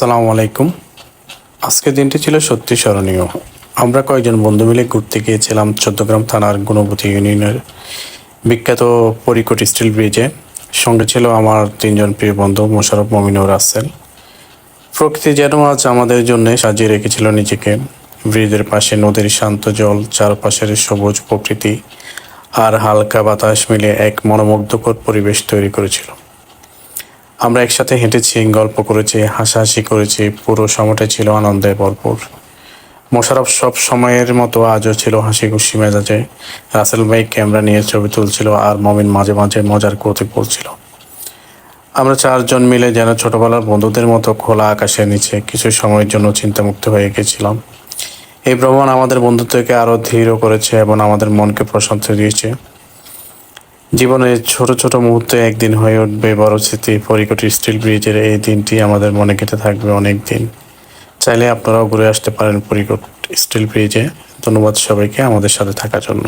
আসসালামু আলাইকুম। আজকের দিনটি ছিল সত্যি স্মরণীয়। আমরা কয়েকজন বন্ধু মিলে ঘুরতে গিয়েছিলাম চৌদ্দগ্রাম থানার গুণবতী ইউনিয়নের বিখ্যাত পরিকট স্টিল ব্রিজে। সঙ্গে ছিল আমার তিনজন প্রিয় বন্ধু মোশাররফ, মমিন ও রাসেল। প্রকৃতি যেন আজ আমাদের জন্য সাজিয়ে রেখেছিল নিজেকে। ব্রিজের পাশে নদীর শান্ত জল, চারপাশের সবুজ প্রকৃতি আর হালকা বাতাস মিলে এক মনোমুগ্ধকর পরিবেশ তৈরি করেছিল। আমরা একসাথে হেঁটেছি, গল্প করেছি, হাসাহাসি করেছি, পুরো সময়টা ছিল আনন্দে ভরপুর। মোশাররফ সব সময়ের মতো আজও ছিল হাসি খুশি মেজাজে। রাসেল ভাই ক্যামেরা নিয়ে ছবি তুলছিল আর মমিন মাঝে মাঝে মজার কৌতুক বলছিল। আমরা চারজন মিলে যেন ছোটবেলার বন্ধুদের মতো খোলা আকাশের নিচে কিছু সময়ের জন্য চিন্তামুক্ত হয়ে গেছিলাম। এই ভ্রমণ আমাদের বন্ধুত্বকে আরও দৃঢ় করেছে এবং আমাদের মনকে প্রশান্তি দিয়েছে। জীবনের ছোট ছোট মুহূর্তে একদিন হয়ে উঠবে বড় স্মৃতি। পরিকট স্টিল ব্রিজের এই দিনটি আমাদের মনে গেঁথে থাকবে অনেক দিন। চাইলে আপনারাও ঘুরে আসতে পারেন পরিকট স্টিল ব্রিজে। ধন্যবাদ সবাইকে আমাদের সাথে থাকার জন্য।